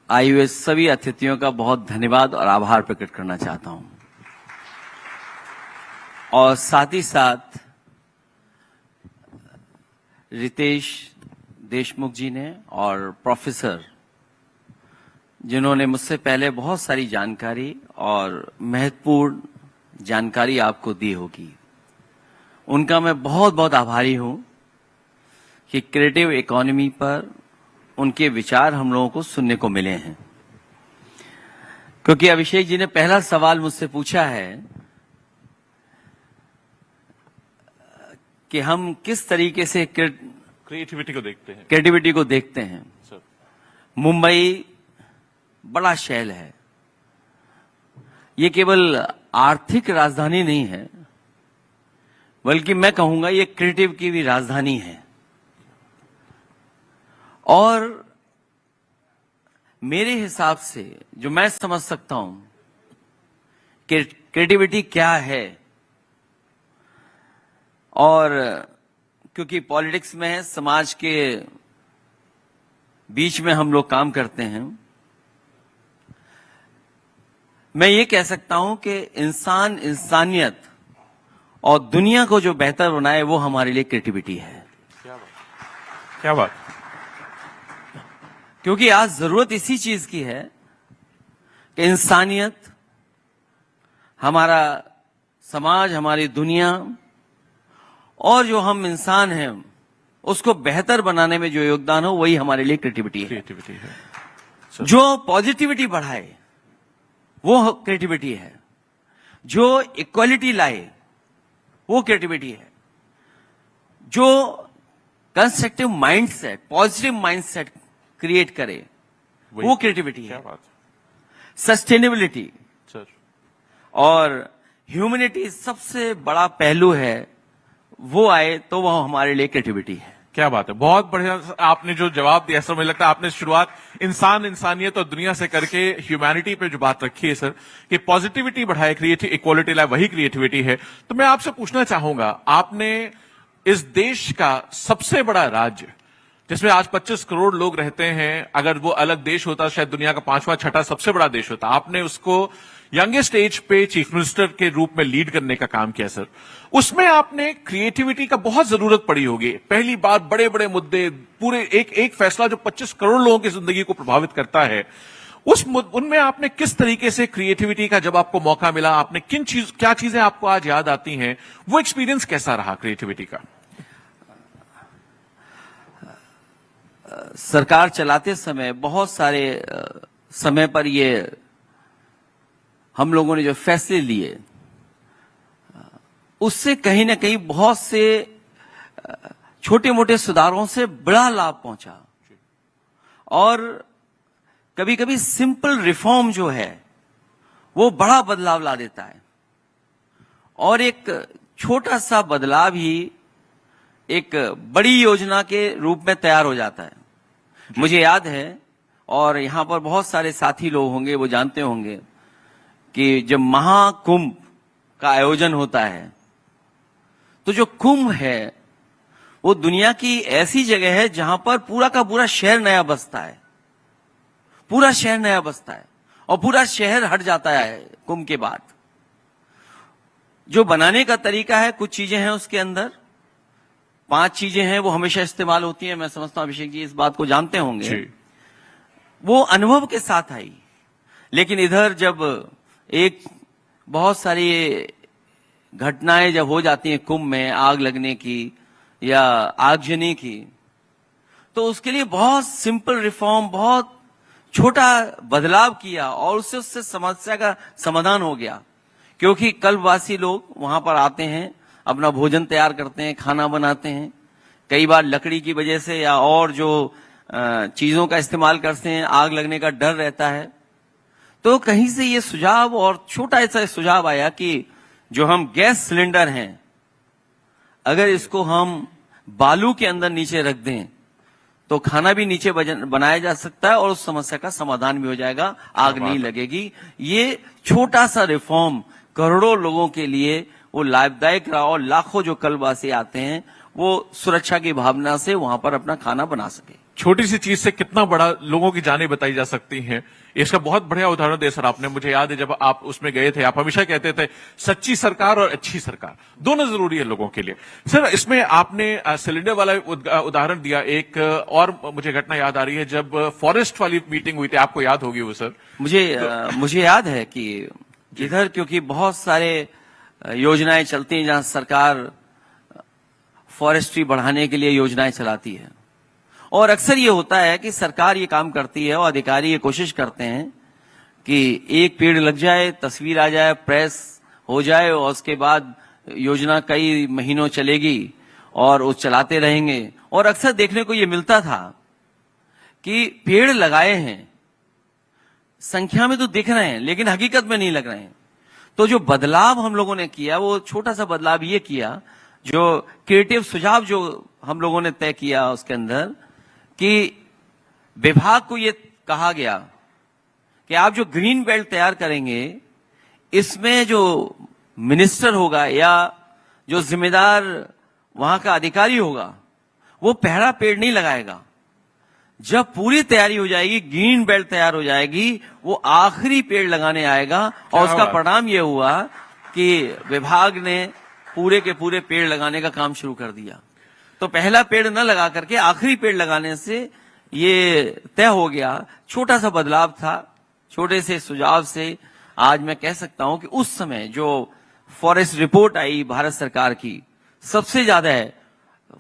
आए हुए सभी अतिथियों का बहुत धन्यवाद और आभार प्रकट करना चाहता हूं। और साथ ही साथ रितेश देशमुख जी ने और प्रोफेसर जिन्होंने मुझसे पहले बहुत सारी जानकारी और महत्वपूर्ण जानकारी आपको दी होगी, उनका मैं बहुत बहुत आभारी हूं कि क्रिएटिव इकोनॉमी पर उनके विचार हम लोगों को सुनने को मिले हैं। क्योंकि अभिषेक जी ने पहला सवाल मुझसे पूछा है कि हम किस तरीके से क्रिएटिविटी को देखते हैं। मुंबई बड़ा शहर है, ये केवल आर्थिक राजधानी नहीं है, बल्कि मैं कहूंगा ये क्रिएटिव की भी राजधानी है। और मेरे हिसाब से जो मैं समझ सकता हूं कि क्रिएटिविटी क्या है, और क्योंकि पॉलिटिक्स में है, समाज के बीच में हम लोग काम करते हैं, मैं ये कह सकता हूं कि इंसान, इंसानियत और दुनिया को जो बेहतर बनाए वो हमारे लिए क्रिएटिविटी है। क्या बात। क्योंकि आज जरूरत इसी चीज की है कि इंसानियत, हमारा समाज, हमारी दुनिया और जो हम इंसान हैं उसको बेहतर बनाने में जो योगदान हो वही हमारे लिए क्रिएटिविटी है। जो पॉजिटिविटी बढ़ाए वो क्रिएटिविटी है, जो इक्वालिटी लाए वो क्रिएटिविटी है, जो constructive mindset, positive mindset create करे वो क्रिएटिविटी है। सस्टेनेबिलिटी और ह्यूमैनिटी सबसे बड़ा पहलू है, वो आए तो वह हमारे लिए क्रिएटिविटी है। क्या बात है, बहुत बढ़िया आपने जो जवाब दिया सर। मुझे लगता है आपने शुरुआत इंसान, इंसानियत और दुनिया से करके ह्यूमैनिटी पे जो बात रखी है सर, कि पॉजिटिविटी बढ़ाए, क्रिएटिव इक्वालिटी लाए, वही क्रिएटिविटी है। तो मैं आपसे पूछना चाहूंगा, आपने इस देश का सबसे बड़ा राज्य जिसमें आज 25 करोड़ लोग रहते हैं, अगर वो अलग देश होता शायद दुनिया का 5वां 6ठा सबसे बड़ा देश होता, आपने उसको यंगेस्ट एज पे चीफ मिनिस्टर के रूप में लीड करने का काम किया सर। उसमें आपने क्रिएटिविटी का बहुत जरूरत पड़ी होगी। पहली बार बड़े बड़े मुद्दे, पूरे एक फैसला जो 25 करोड़ लोगों की जिंदगी को प्रभावित करता है, उनमें आपने किस तरीके से क्रिएटिविटी का, जब आपको मौका मिला, आपने क्या चीजें आपको आज याद आती हैं, वो एक्सपीरियंस कैसा रहा क्रिएटिविटी का? सरकार चलाते समय बहुत सारे समय पर ये हम लोगों ने जो फैसले लिए, उससे कहीं ना कहीं बहुत से छोटे मोटे सुधारों से बड़ा लाभ पहुंचा। और कभी कभी सिंपल रिफॉर्म जो है वो बड़ा बदलाव ला देता है, और एक छोटा सा बदलाव ही एक बड़ी योजना के रूप में तैयार हो जाता है। मुझे याद है, और यहां पर बहुत सारे साथी लोग होंगे वो जानते होंगे, कि जब महाकुंभ का आयोजन होता है तो जो कुंभ है वो दुनिया की ऐसी जगह है जहां पर पूरा का पूरा शहर नया बसता है, पूरा शहर नया बसता है, और पूरा शहर हट जाता है कुंभ के बाद। जो बनाने का तरीका है, कुछ चीजें हैं उसके अंदर, 5 चीजें हैं वो हमेशा इस्तेमाल होती हैं। मैं समझता हूं अभिषेक जी इस बात को जानते होंगे। वो अनुभव के साथ आई। लेकिन इधर जब एक बहुत सारी घटनाएं जब हो जाती हैं कुंभ में, आग लगने की या आगजनी की, तो उसके लिए बहुत सिंपल रिफॉर्म, बहुत छोटा बदलाव किया, और उससे समस्या का समाधान हो गया। क्योंकि कल्पवासी लोग वहां पर आते हैं, अपना भोजन तैयार करते हैं, खाना बनाते हैं, कई बार लकड़ी की वजह से या और जो चीजों का इस्तेमाल करते हैं, आग लगने का डर रहता है। तो कहीं से ये सुझाव, और छोटा ऐसा सुझाव आया कि जो हम गैस सिलेंडर हैं, अगर इसको हम बालू के अंदर नीचे रख दें तो खाना भी नीचे बनाया जा सकता है और उस समस्या का समाधान भी हो जाएगा, आग नहीं लगेगी। ये छोटा सा रिफॉर्म करोड़ों लोगों के लिए वो लाभदायक रहा, और लाखों जो कल्पवासी आते हैं वो सुरक्षा की भावना से वहां पर अपना खाना बना सके। छोटी सी चीज से कितना बड़ा लोगों की जानें बताई जा सकती हैं। इसका बहुत बढ़िया उदाहरण दिया सर आपने। मुझे याद है जब आप उसमें गए थे, आप हमेशा कहते थे सच्ची सरकार और अच्छी सरकार दोनों जरूरी है लोगों के लिए। सर इसमें आपने सिलेंडर वाला उदाहरण दिया। एक और मुझे घटना याद आ रही है, जब फॉरेस्ट वाली मीटिंग हुई थी, आपको याद होगी वो सर। मुझे याद है कि इधर क्योंकि बहुत सारे योजनाएं चलती हैं जहां सरकार फॉरेस्ट्री बढ़ाने के लिए योजनाएं चलाती है, और अक्सर ये होता है कि सरकार ये काम करती है और अधिकारी ये कोशिश करते हैं कि एक पेड़ लग जाए, तस्वीर आ जाए, प्रेस हो जाए, और उसके बाद योजना कई महीनों चलेगी और वो चलाते रहेंगे। और अक्सर देखने को ये मिलता था कि पेड़ लगाए हैं, संख्या में तो दिख रहे हैं लेकिन हकीकत में नहीं लग रहे हैं। तो जो बदलाव हम लोगों ने किया, वो छोटा सा बदलाव ये किया, जो क्रिएटिव सुझाव जो हम लोगों ने तय किया उसके अंदर, कि विभाग को ये कहा गया कि आप जो ग्रीन बेल्ट तैयार करेंगे, इसमें जो मिनिस्टर होगा या जो जिम्मेदार वहां का अधिकारी होगा, वो पहला पेड़ नहीं लगाएगा। जब पूरी तैयारी हो जाएगी, ग्रीन बेल्ट तैयार हो जाएगी, वो आखिरी पेड़ लगाने आएगा। और उसका परिणाम ये हुआ कि विभाग ने पूरे के पूरे पेड़ लगाने का काम शुरू कर दिया। तो पहला पेड़ न लगा करके आखिरी पेड़ लगाने से ये तय हो गया। छोटा सा बदलाव था, छोटे से सुझाव से आज मैं कह सकता हूं कि उस समय जो फॉरेस्ट रिपोर्ट आई भारत सरकार की, सबसे ज्यादा है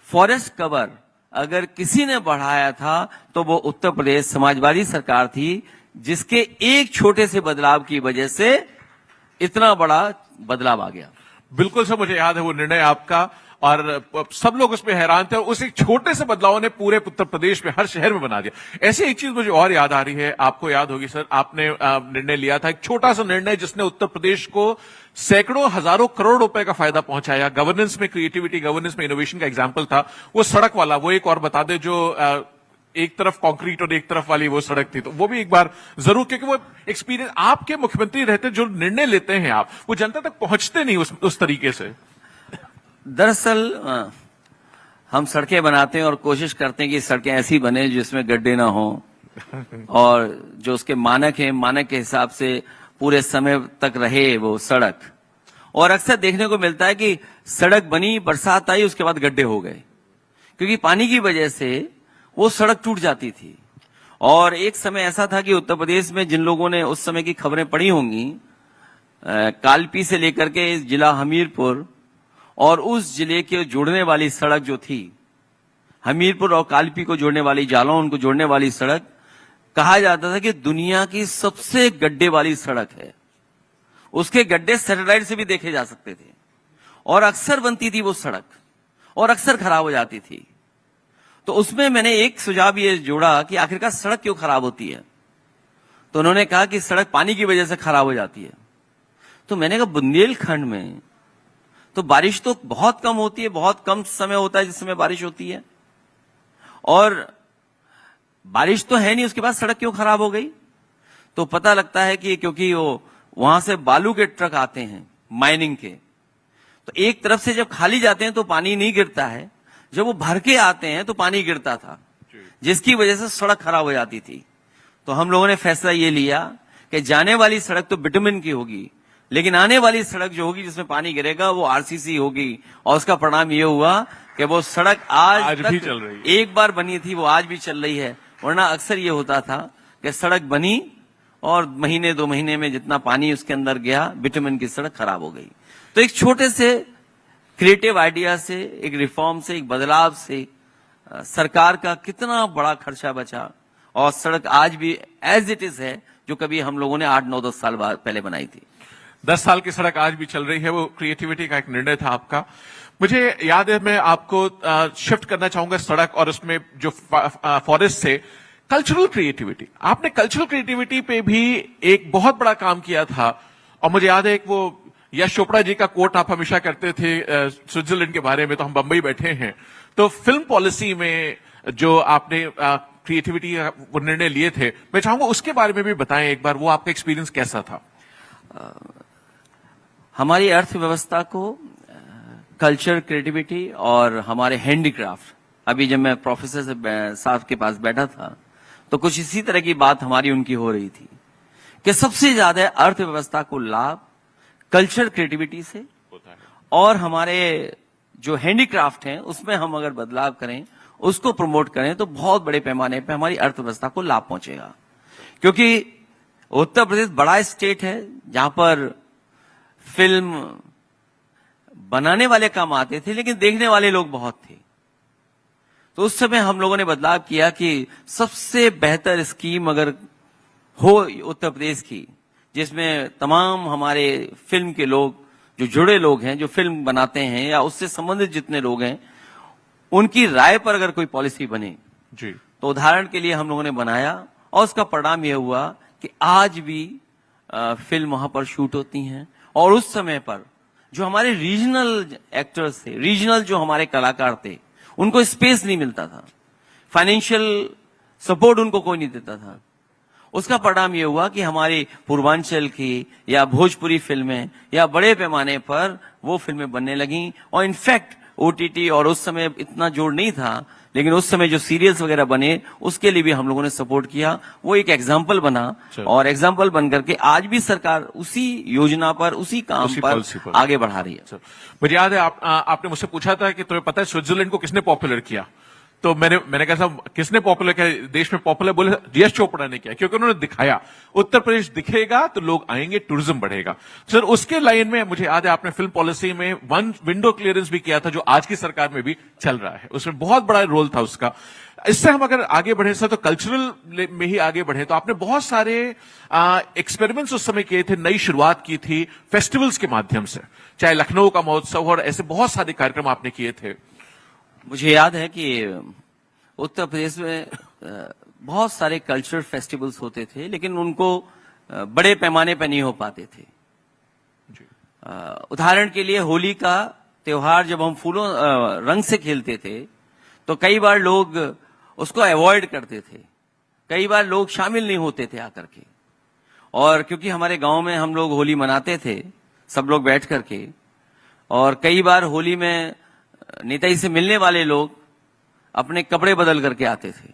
फॉरेस्ट कवर अगर किसी ने बढ़ाया था तो वो उत्तर प्रदेश समाजवादी सरकार थी, जिसके एक छोटे से बदलाव की वजह से इतना बड़ा बदलाव आ गया। बिल्कुल सर, मुझे याद है वो निर्णय आपका, और सब लोग उसमें हैरान थे, और उस एक छोटे से बदलाव ने पूरे उत्तर प्रदेश में हर शहर में बना दिया। ऐसी एक चीज मुझे और याद आ रही है, आपको याद होगी सर, आपने निर्णय लिया था, एक छोटा सा निर्णय जिसने उत्तर प्रदेश को सैकड़ों हजारों करोड़ रुपए का फायदा पहुंचाया। गवर्नेंस में क्रिएटिविटी, गवर्नेंस में इनोवेशन का एग्जाम्पल था वो सड़क वाला। वो एक और बता दे, जो एक तरफ कंक्रीट और एक तरफ वाली वो सड़क थी, तो वो भी एक बार जरूर, क्योंकि वो एक्सपीरियंस आपके मुख्यमंत्री रहते, जो निर्णय लेते हैं आप, वो जनता तक पहुंचते नहीं उस तरीके से। दरअसल हम सड़कें बनाते हैं और कोशिश करते हैं कि सड़कें ऐसी बने जिसमें गड्ढे ना हो, और जो उसके मानक हैं, मानक के हिसाब से पूरे समय तक रहे वो सड़क। और अक्सर देखने को मिलता है कि सड़क बनी, बरसात आई, उसके बाद गड्ढे हो गए, क्योंकि पानी की वजह से वो सड़क टूट जाती थी। और एक समय ऐसा था कि उत्तर प्रदेश में, जिन लोगों ने उस समय की खबरें पढ़ी होंगी, कालपी से लेकर के जिला हमीरपुर और उस जिले के जोड़ने वाली सड़क जो थी, हमीरपुर और कालपी को जोड़ने वाली, जालौन को जोड़ने वाली सड़क, कहा जाता था कि दुनिया की सबसे गड्ढे वाली सड़क है। उसके गड्ढे सैटेलाइट से भी देखे जा सकते थे, और अक्सर बनती थी वो सड़क, और अक्सर खराब हो जाती थी। तो उसमें मैंने एक सुझाव ये जोड़ा कि आखिरकार सड़क क्यों खराब होती है। तो उन्होंने कहा कि सड़क पानी की वजह से खराब हो जाती है। तो मैंने कहा बुंदेलखंड में तो बारिश तो बहुत कम होती है, बहुत कम समय होता है जिस समय बारिश होती है, और बारिश तो है नहीं, उसके बाद सड़क क्यों खराब हो गई। तो पता लगता है कि क्योंकि वो वहां से बालू के ट्रक आते हैं माइनिंग के, तो एक तरफ से जब खाली जाते हैं तो पानी नहीं गिरता है, जब वो भर के आते हैं तो पानी गिरता था, जिसकी वजह से सड़क खराब हो जाती थी। तो हम लोगों ने फैसला ये लिया कि जाने वाली सड़क तो बिटुमिन की होगी, लेकिन आने वाली सड़क जो होगी जिसमें पानी गिरेगा वो आरसीसी होगी। और उसका परिणाम ये हुआ कि वो सड़क आज भी चल रही है। एक बार बनी थी, वो आज भी चल रही है। वरना अक्सर ये होता था कि सड़क बनी और महीने 2 महीने में जितना पानी उसके अंदर गया, बिटुमिन की सड़क खराब हो गई। तो एक छोटे से क्रिएटिव आइडिया से, एक रिफॉर्म से, एक बदलाव से सरकार का कितना बड़ा खर्चा बचा, और सड़क आज भी एज इट इज है जो कभी हम लोगों ने 8, 9, 10 साल बाद पहले बनाई थी। 10 साल की सड़क आज भी चल रही है। वो क्रिएटिविटी का एक निर्णय था आपका। मुझे याद है, मैं आपको शिफ्ट करना चाहूंगा सड़क और उसमें जो फॉरेस्ट से कल्चरल क्रिएटिविटी। आपने कल्चरल क्रिएटिविटी पे भी एक बहुत बड़ा काम किया था। और मुझे याद है एक वो यश चोपड़ा जी का कोट आप हमेशा करते थे स्विट्जरलैंड के बारे में, तो हम बंबई बैठे हैं, तो फिल्म पॉलिसी में जो आपने क्रिएटिविटी वो निर्णय लिए थे, मैं चाहूंगा उसके बारे में भी बताएं एक बार, वो आपका एक्सपीरियंस कैसा था। हमारी अर्थव्यवस्था को कल्चर, क्रिएटिविटी और हमारे हैंडीक्राफ्ट, अभी जब मैं प्रोफेसर साहब के पास बैठा था तो कुछ इसी तरह की बात हमारी उनकी हो रही थी कि सबसे ज्यादा अर्थव्यवस्था को लाभ कल्चर क्रिएटिविटी से होता है। और हमारे जो हैंडीक्राफ्ट हैं उसमें हम अगर बदलाव करें, उसको प्रमोट करें तो बहुत बड़े पैमाने पे हमारी अर्थव्यवस्था को लाभ पहुंचेगा। क्योंकि उत्तर प्रदेश बड़ा स्टेट है जहां पर फिल्म बनाने वाले कम आते थे लेकिन देखने वाले लोग बहुत थे। तो उस समय हम लोगों ने बदलाव किया कि सबसे बेहतर स्कीम अगर हो उत्तर प्रदेश की, जिसमें तमाम हमारे फिल्म के लोग, जो जुड़े लोग हैं, जो फिल्म बनाते हैं या उससे संबंधित जितने लोग हैं, उनकी राय पर अगर कोई पॉलिसी बने जी, तो उदाहरण के लिए हम लोगों ने बनाया और उसका परिणाम यह हुआ कि आज भी फिल्म वहां पर शूट होती हैं। और उस समय पर जो हमारे रीजनल एक्टर्स थे, रीजनल जो हमारे कलाकार थे, उनको स्पेस नहीं मिलता था, फाइनेंशियल सपोर्ट उनको कोई नहीं देता था। उसका परिणाम यह हुआ कि हमारी पूर्वांचल की या भोजपुरी फिल्में या बड़े पैमाने पर वो फिल्में बनने लगीं। और इनफैक्ट ओटीटी, और उस समय इतना जोर नहीं था, लेकिन उस समय जो सीरियल्स वगैरह बने उसके लिए भी हम लोगों ने सपोर्ट किया। वो एक एग्जाम्पल बना और एग्जाम्पल बन करके आज भी सरकार उसी योजना पर, उसी काम पर आगे बढ़ा रही है। मुझे याद है आपने मुझसे पूछा था कि तुम्हें पता है स्विट्जरलैंड को किसने पॉपुलर किया, तो मैंने कहा साहब किसने पॉपुलर किया, देश में पॉपुलर, बोले यश चोपड़ा ने किया, क्योंकि उन्होंने दिखाया उत्तर प्रदेश दिखेगा तो लोग आएंगे, टूरिज्म बढ़ेगा। सर उसके लाइन में मुझे याद है आपने फिल्म पॉलिसी में वन विंडो क्लियरेंस भी किया था, जो आज की सरकार में भी चल रहा है, उसमें बहुत बड़ा रोल था उसका। इससे हम अगर आगे बढ़े सर, तो कल्चरल में ही आगे बढ़े, तो आपने बहुत सारे एक्सपेरिमेंट्स उस समय किए थे, नई शुरुआत की थी फेस्टिवल्स के माध्यम से, चाहे लखनऊ का महोत्सव और ऐसे बहुत सारे कार्यक्रम आपने किए थे। मुझे याद है कि उत्तर प्रदेश में बहुत सारे कल्चरल फेस्टिवल्स होते थे, लेकिन उनको बड़े पैमाने पर नहीं हो पाते थे। उदाहरण के लिए होली का त्योहार जब हम फूलों रंग से खेलते थे तो कई बार लोग उसको अवॉइड करते थे, कई बार लोग शामिल नहीं होते थे आकर के। और क्योंकि हमारे गांव में हम लोग होली मनाते थे सब लोग बैठ करके, और कई बार होली में नेताजी से मिलने वाले लोग अपने कपड़े बदल करके आते थे,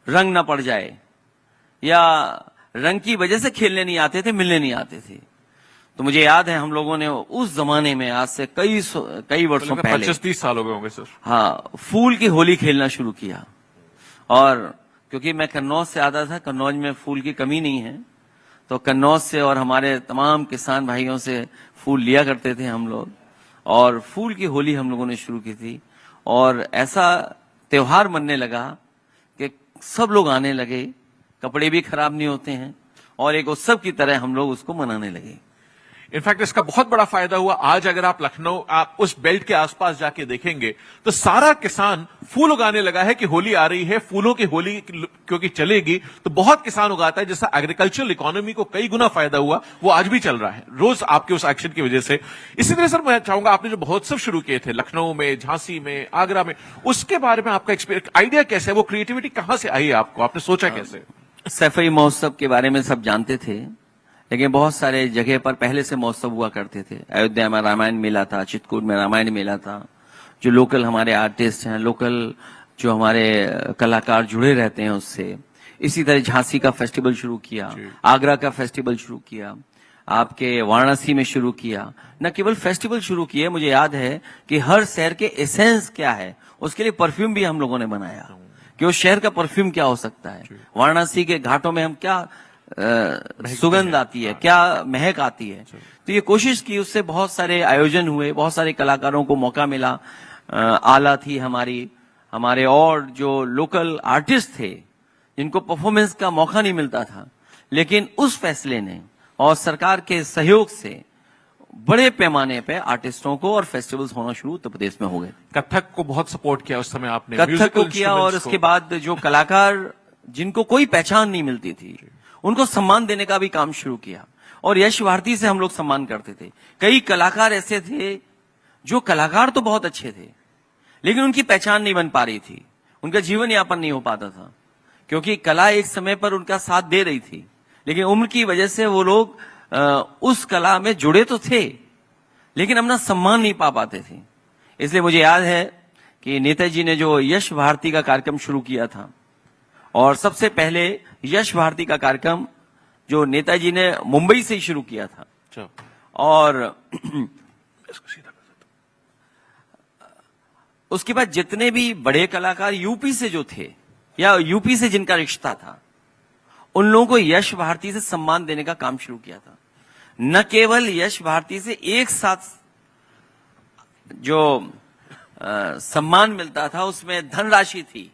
रंग ना पड़ जाए, या रंग की वजह से खेलने नहीं आते थे, मिलने नहीं आते थे। तो मुझे याद है हम लोगों ने उस जमाने में, आज से कई वर्षों पहले, 25-30 साल हो गए होंगे सर, हाँ, फूल की होली खेलना शुरू किया। और क्योंकि मैं कन्नौज से आता था, कन्नौज में फूल की कमी नहीं है, तो कन्नौज से और हमारे तमाम किसान भाइयों से फूल लिया करते थे हम लोग, और फूल की होली हम लोगों ने शुरू की थी। और ऐसा त्योहार मनने लगा कि सब लोग आने लगे, कपड़े भी खराब नहीं होते हैं, और एक उत्सव की तरह हम लोग उसको मनाने लगे। इनफैक्ट इसका बहुत बड़ा फायदा हुआ। आज अगर आप लखनऊ, आप उस बेल्ट के आसपास जाके देखेंगे तो सारा किसान फूल उगाने लगा है कि होली आ रही है, फूलों की होली क्योंकि चलेगी, तो बहुत किसान उगाता है, जिससे एग्रीकल्चरल इकोनॉमी को कई गुना फायदा हुआ। वो आज भी चल रहा है रोज आपके उस एक्शन की वजह से। इसी तरह सर मैं चाहूंगा, आपने जो महोत्सव शुरू किए थे लखनऊ में, झांसी में, आगरा में, उसके बारे में आपका आइडिया कैसे है, वो क्रिएटिविटी कहां से आई आपको, आपने सोचा कैसे? सफाई महोत्सव के बारे में सब जानते थे, लेकिन बहुत सारे जगह पर पहले से महोत्सव हुआ करते थे। अयोध्या में रामायण मेला था, चित्रकूट में रामायण मेला था। जो लोकल हमारे आर्टिस्ट हैं, लोकल जो हमारे कलाकार जुड़े रहते हैं उससे। इसी तरह झांसी का फेस्टिवल शुरू किया, आगरा का फेस्टिवल शुरू किया, आपके वाराणसी में शुरू किया। न केवल फेस्टिवल शुरू किए, मुझे याद है कि हर शहर के एसेंस क्या है उसके लिए परफ्यूम भी हम लोगों ने बनाया कि उस शहर का परफ्यूम क्या हो सकता है। वाराणसी के घाटों में हम क्या सुगंध आती है, क्या महक आती है। तो ये कोशिश की, उससे बहुत सारे आयोजन हुए, बहुत सारे कलाकारों को मौका मिला। आला थी हमारे और जो लोकल आर्टिस्ट थे जिनको परफॉर्मेंस का मौका नहीं मिलता था, लेकिन उस फैसले ने और सरकार के सहयोग से बड़े पैमाने पे आर्टिस्टों को और फेस्टिवल्स होना शुरू उत्तर प्रदेश में हो गए। कथक को बहुत सपोर्ट किया उस समय आपने, कथक को किया, और उसके बाद जो कलाकार जिनको कोई पहचान नहीं मिलती थी उनको सम्मान देने का भी काम शुरू किया। और यश भारती से हम लोग सम्मान करते थे। कई कलाकार ऐसे थे जो कलाकार तो बहुत अच्छे थे, लेकिन उनकी पहचान नहीं बन पा रही थी, उनका जीवन यापन नहीं हो पाता था, क्योंकि कला एक समय पर उनका साथ दे रही थी, लेकिन उम्र की वजह से वो लोग उस कला में जुड़े तो थे, लेकिन अपना सम्मान नहीं पा पाते थे। इसलिए मुझे याद है कि नेताजी ने जो यश भारती का कार्यक्रम शुरू किया था, और सबसे पहले यश भारती का कार्यक्रम जो नेताजी ने मुंबई से ही शुरू किया था, अच्छा। और उसके बाद जितने भी बड़े कलाकार यूपी से जो थे या यूपी से जिनका रिश्ता था, उन लोगों को यश भारती से सम्मान देने का काम शुरू किया था। न केवल यश भारती से एक साथ जो सम्मान मिलता था उसमें धनराशि थी,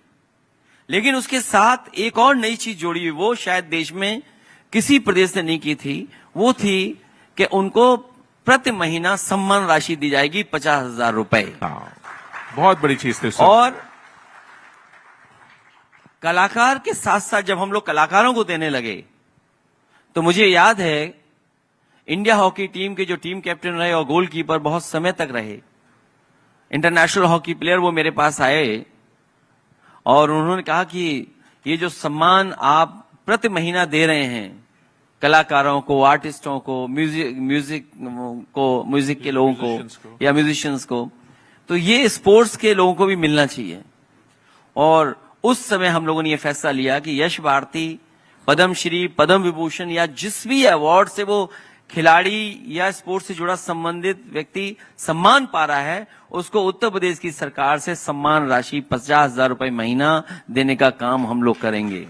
लेकिन उसके साथ एक और नई चीज जोड़ी हुई, वो शायद देश में किसी प्रदेश ने नहीं की थी। वो थी कि उनको प्रति महीना सम्मान राशि दी जाएगी 50,000 रुपए। बहुत बड़ी चीज थी सर। और कलाकार के साथ साथ जब हम लोग कलाकारों को देने लगे, तो मुझे याद है इंडिया हॉकी टीम के जो टीम कैप्टन रहे और गोलकीपर बहुत समय तक रहे, इंटरनेशनल हॉकी प्लेयर, वो मेरे पास आए और उन्होंने कहा कि ये जो सम्मान आप प्रति महीना दे रहे हैं कलाकारों को, आर्टिस्टों को, म्यूजिक के लोगों को या म्यूजिशियंस को, तो ये स्पोर्ट्स के लोगों को भी मिलना चाहिए। और उस समय हम लोगों ने यह फैसला लिया कि यश भारती, पद्मश्री, पद्म विभूषण या जिस भी अवार्ड से वो खिलाड़ी या स्पोर्ट्स से जुड़ा संबंधित व्यक्ति सम्मान पा रहा है, उसको उत्तर प्रदेश की सरकार से सम्मान राशि 50,000 रुपए महीना देने का काम हम लोग करेंगे।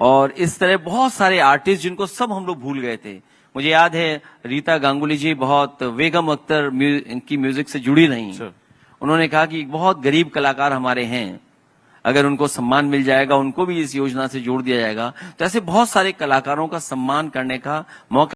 और इस तरह बहुत सारे आर्टिस्ट जिनको सब हम लोग भूल गए थे। मुझे याद है रीता गांगुली जी बहुत बेगम अख्तर की म्यूजिक से जुड़ी रही। उन्होंने कहा कि बहुत गरीब कलाकार हमारे हैं, अगर उनको सम्मान मिल जाएगा, उनको भी इस योजना से जोड़ दिया जाएगा, तो ऐसे बहुत सारे कलाकारों का सम्मान करने का मौका